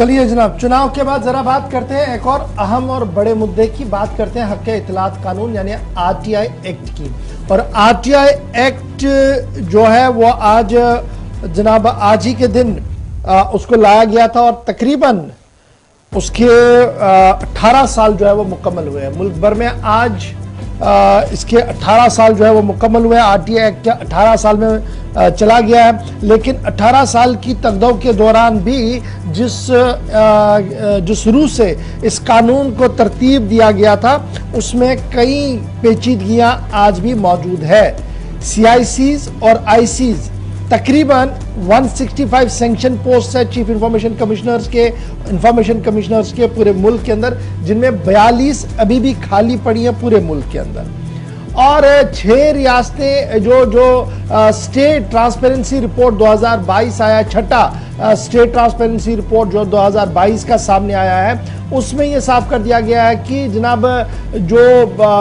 चलिए जनाब, चुनाव के बाद जरा बात करते हैं एक और अहम और बड़े मुद्दे की। बात करते हैं हक इत्तलात कानून यानी आरटीआई एक्ट की। और आरटीआई एक्ट जो है वो आज जनाब आज ही के दिन उसको लाया गया था और तकरीबन उसके 18 साल जो है वो मुकम्मल हुए हैं। मुल्क भर में आज इसके 18 साल जो है वो मुकम्मल हुए हैं। आरटीआई एक्ट 18 साल में चला गया है, लेकिन 18 साल की तकदौ के दौरान भी जिस रूह से इस कानून को तरतीब दिया गया था उसमें कई पेचीदगियां आज भी मौजूद है। CICs और ICs तकरीबन 165 सैंक्शन पोस्ट है चीफ इंफॉर्मेशन कमिश्नर्स के पूरे मुल्क के अंदर, जिनमें 42 अभी भी खाली पड़ी है पूरे मुल्क के अंदर। और 6 रियासतें जो स्टेट ट्रांसपेरेंसी रिपोर्ट 2022 आया, छठा स्टेट ट्रांसपेरेंसी रिपोर्ट जो 2022 का सामने आया है, उसमें यह साफ कर दिया गया है कि जनाब जो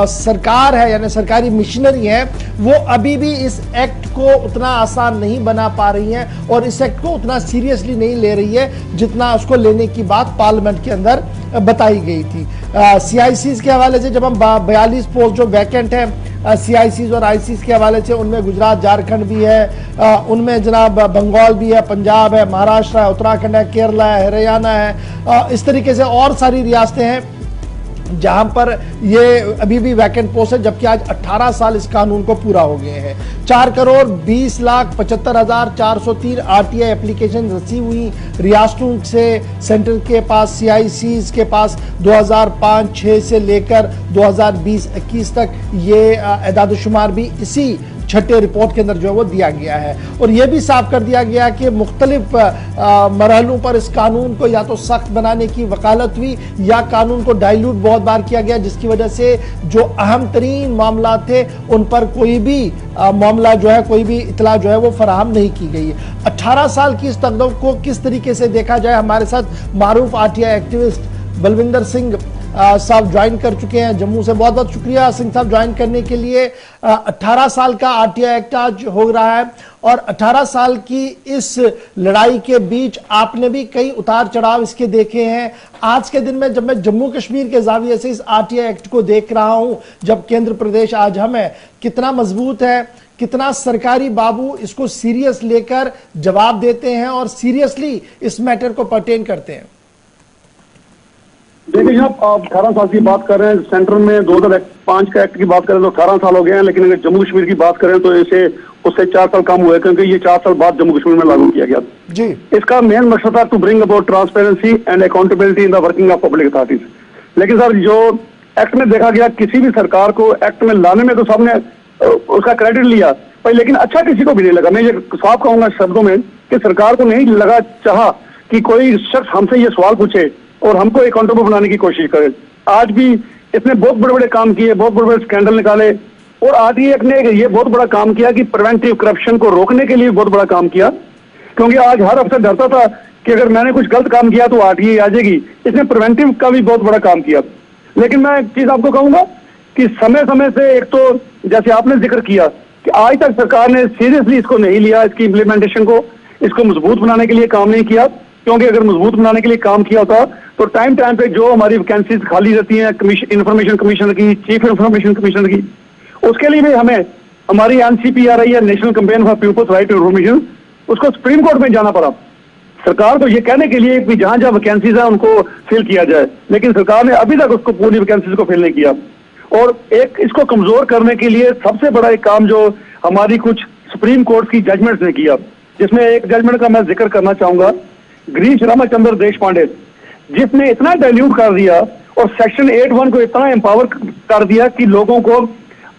सरकार है यानी सरकारी मिशनरी है वो अभी भी इस एक्ट को उतना आसान नहीं बना पा रही है और इस एक्ट को उतना सीरियसली नहीं ले रही है जितना उसको लेने की बात पार्लियामेंट के अंदर बताई गई थी। CICs के हवाले से जब हम 42 पोस्ट जो वैकेंट है CICs और ICs के हवाले से, उनमें गुजरात झारखंड भी है, उनमें जनाब बंगाल भी है, पंजाब है, महाराष्ट्र है, उत्तराखंड है, केरला है, हरियाणा है, इस तरीके से और सारी रियासतें हैं जहां पर ये अभी भी वैकेंट पोस्ट है, जबकि आज 18 साल इस कानून को पूरा हो गए हैं। 4,20,75,403 आरटीआई एप्लीकेशन रिसीव हुई रियासतों से। सेंटर के पास CICs के पास 2005-06 से लेकर 2020-21 तक ये एदाद-ओ-शुमार भी इसी छठे रिपोर्ट के अंदर जो है वो दिया गया है। और यह भी साफ कर दिया गया कि मुख्तलिफ मरहलों पर इस कानून को या तो सख्त बनाने की वकालत हुई या कानून को डाइल्यूट बहुत बार किया गया, जिसकी वजह से जो अहम तरीन मामला थे उन पर कोई भी मामला जो है, कोई भी इतला जो है वो फराहम नहीं की गई है। 18 साल की इस तकदीर को किस तरीके से देखा जाए, हमारे साथ मारूफ आरटीआई एक्टिविस्ट बलविंदर सिंह साहब ज्वाइन कर चुके हैं जम्मू से। बहुत बहुत शुक्रिया सिंह साहब ज्वाइन करने के लिए। 18 साल का आरटीआई एक्ट आज हो रहा है और 18 साल की इस लड़ाई के बीच आपने भी कई उतार चढ़ाव इसके देखे हैं। आज के दिन में जब मैं जम्मू कश्मीर के जाविये से इस आरटीआई एक्ट को देख रहा हूं, जब केंद्र प्रदेश आज हम है, कितना मजबूत है, कितना सरकारी बाबू इसको सीरियस लेकर जवाब देते हैं और सीरियसली इस मैटर को पर्टेन करते हैं। देखिए आप 18 साल की बात कर रहे हैं, सेंटर में 2005 का एक्ट की बात करें तो 18 साल हो गए हैं, लेकिन अगर जम्मू कश्मीर की बात करें तो इसे उससे 4 साल कम हुए, क्योंकि ये 4 साल बाद जम्मू कश्मीर में लागू किया गया जी। इसका मेन मकसद था to bring about transparency and accountability in the working of public authorities. लेकिन सर जो एक्ट में देखा गया, किसी भी सरकार को एक्ट में लाने में तो सबने उसका क्रेडिट लिया पर, लेकिन अच्छा किसी को भी नहीं लगा। मैं ये साफ कहूंगा शब्दों में कि सरकार को नहीं लगा चाहा कि कोई शख्स हमसे ये सवाल पूछे और हमको अकाउंटेबल बनाने की कोशिश करे। आज भी इसने बहुत बड़े बड़े काम किए, बहुत बड़े बड़े स्कैंडल निकाले, और आरटीआई एक्ट ने ये बहुत बड़ा काम किया कि प्रिवेंटिव करप्शन को रोकने के लिए बहुत बड़ा काम किया, क्योंकि आज हर अफसर डरता था कि अगर मैंने कुछ गलत काम किया तो आरटीआई आ जाएगी। इसने प्रिवेंटिव का भी बहुत बड़ा काम किया। लेकिन मैं एक चीज आपको कहूंगा कि समय समय से, एक तो जैसे आपने जिक्र किया कि आज तक सरकार ने सीरियसली इसको नहीं लिया, इसकी इम्प्लीमेंटेशन को, इसको मजबूत बनाने के लिए काम नहीं किया, क्योंकि अगर मजबूत बनाने के लिए काम किया होता तो टाइम टाइम पे जो हमारी वैकेंसीज खाली रहती हैं इंफॉर्मेशन कमिश्नर की, चीफ इंफॉर्मेशन कमिश्नर की, उसके लिए भी हमें हमारी NCP आ रही है, national campaign for people's right to information, उसको सुप्रीम कोर्ट में जाना पड़ा सरकार को ये कहने के लिए कि जहां जहां वैकेंसीज है उनको फिल किया जाए, लेकिन सरकार ने अभी तक उसको पूरी वैकेंसीज को फिल नहीं किया। और एक इसको कमजोर करने के लिए सबसे बड़ा एक काम जो हमारी कुछ सुप्रीम कोर्ट की जजमेंट्स ने किया, जिसमें एक जजमेंट का मैं जिक्र करना चाहूंगा, गिरीश रामचंद्र देशपांडे, जिसने इतना डाइल्यूट कर दिया और सेक्शन 8(1) को इतना एम्पावर कर दिया कि लोगों को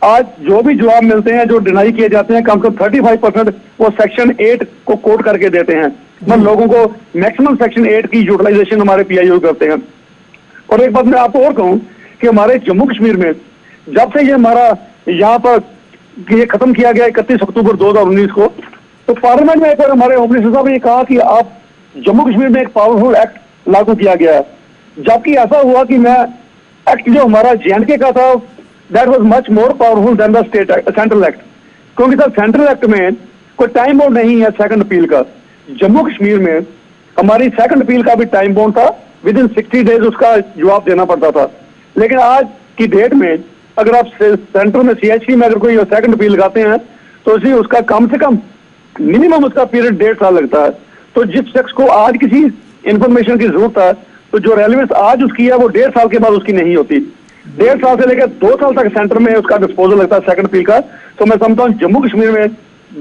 आज जो भी जवाब मिलते हैं, जो डिनाई किए जाते हैं, कम से कम 35% वो सेक्शन 8 को कोट करके देते हैं। मतलब लोगों को मैक्सिमम सेक्शन 8 की यूटिलाइजेशन हमारे PIO करते हैं। और एक बात मैं आपको और कहूं कि हमारे जम्मू कश्मीर में जब से ये हमारा यहाँ पर ये खत्म किया गया 31 अक्टूबर 2019 को, तो पार्लियामेंट में एक बार हमारे होम मिनिस्टर साहब ने कहा कि आप जम्मू कश्मीर में एक पावरफुल एक्ट लागू किया गया है, जबकि ऐसा हुआ कि मैं एक्ट जो हमारा JNK का था that was much more powerful than the state central act, क्योंकि सर सेंट्रल एक्ट में कोई टाइम बाउंड नहीं है सेकंड अपील का। जम्मू कश्मीर में हमारी सेकंड अपील का भी टाइम बाउंड था, विद इन 60 डेज उसका जवाब देना पड़ता था। लेकिन आज की डेट में अगर आप सेंटर में CIC में अगर कोई सेकंड अपील लगाते हैं तो उसी उसका कम से कम मिनिमम उसका पीरियड 1.5 साल लगता है। तो जिस शख्स को आज किसी इंफॉर्मेशन की जरूरत है तो जो रेलिवेंस आज उसकी है वो 1.5 साल के बाद उसकी नहीं होती। 1.5 साल से लेकर 2 साल तक सेंटर में उसका डिस्पोजल लगता है सेकंड अपील का। तो मैं समझता हूँ जम्मू कश्मीर में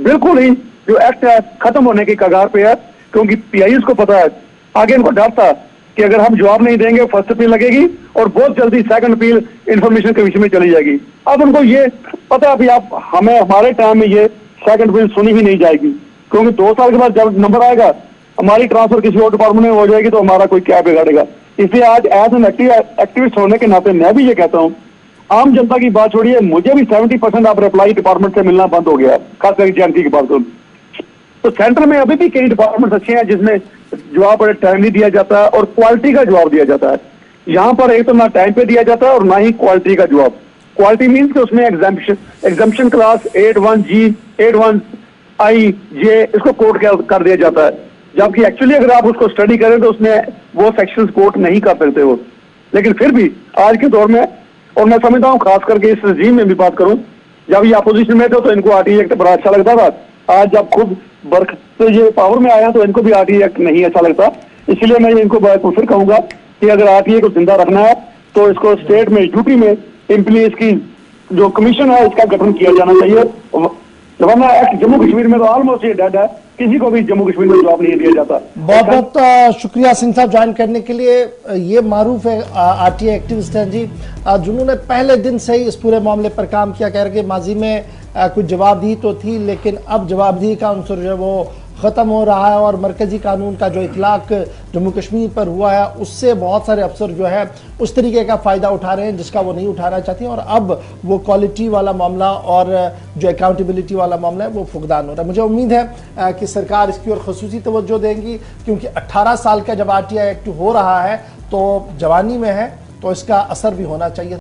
बिल्कुल ही जो एक्ट है खत्म होने की कगार पे है, क्योंकि PIs को पता है, आगे इनको डर था कि अगर हम जवाब नहीं देंगे फर्स्ट अपील लगेगी और बहुत जल्दी सेकंड अपील इंफॉर्मेशन कमीशन में चली जाएगी। अब उनको ये पता है भी आप हमें हमारे टाइम में ये सेकंड अपील सुनी ही नहीं जाएगी, क्योंकि 2 साल के बाद जब नंबर आएगा हमारी ट्रांसफर किसी और डिपार्टमेंट में हो जाएगी तो हमारा कोई क्या बिगाड़ेगा। इसलिए आज एज एन एक्टिविस्ट होने के नाते मैं भी ये कहता हूँ, आम जनता की बात छोड़िए, मुझे भी 70% ऑफ रिप्लाई डिपार्टमेंट से मिलना बंद हो गया, खासकर JNK की बात करूँ तो सेंटर में अभी भी कई डिपार्टमेंट अच्छे हैं जिसमें जवाब बड़े टाइमली दिया जाता है और क्वालिटी का जवाब दिया जाता है। यहाँ पर एक तो ना टाइम पे दिया जाता है और ना ही क्वालिटी का जवाब। क्वालिटी मीन्स कि उसमें एग्जाम्पशन क्लास 81G 81I-J इसको कोट कर दिया जाता है, जबकि एक्चुअली अगर आप उसको स्टडी करें तो उसमें वो सेक्शंस कोट नहीं कर सकते हो। लेकिन फिर भी आज के दौर में, और मैं समझता हूँ खास करके इस रजीम में भी बात करूं, जब ये अपोजिशन में थे तो इनको RTI एक्ट बड़ा अच्छा लगता था, आज जब खुद बर्ख तो ये पावर में आया तो इनको भी RTI एक्ट नहीं अच्छा लगता। इसलिए मैं इनको फिर कहूंगा कि अगर RTI को जिंदा रखना है तो इसको स्टेट में यूटी में इम्पली इसकी जो कमीशन है इसका गठन किया जाना चाहिए, वरना एक्ट जम्मू कश्मीर में तो ऑलमोस्ट ये डेड है, किसी को भी जम्मू कश्मीर में जवाब नहीं दिया जाता। बहुत बहुत शुक्रिया सिंह साहब ज्वाइन करने के लिए। ये मारूफ है RTI एक्टिविस्ट हैं जी, जिन्होंने पहले दिन से ही इस पूरे मामले पर काम किया, कह रहे कि माजी में कुछ जवाबदेही तो थी लेकिन अब जवाबदेही का अंसर जो है वो ख़त्म हो रहा है और मरकजी कानून का जो इतलाक जम्मू कश्मीर पर हुआ है उससे बहुत सारे अफसर जो है उस तरीके का फ़ायदा उठा रहे हैं जिसका वो नहीं उठाना चाहते हैं, और अब वो क्वालिटी वाला मामला और जो अकाउंटेबिलिटी वाला मामला है वो फुकदान हो रहा है। मुझे उम्मीद है कि सरकार इसकी ओर खसूसी तवज्जो देंगी, क्योंकि 18 साल का जब RTI एक्ट हो रहा है तो जवानी में है तो इसका असर भी होना चाहिए।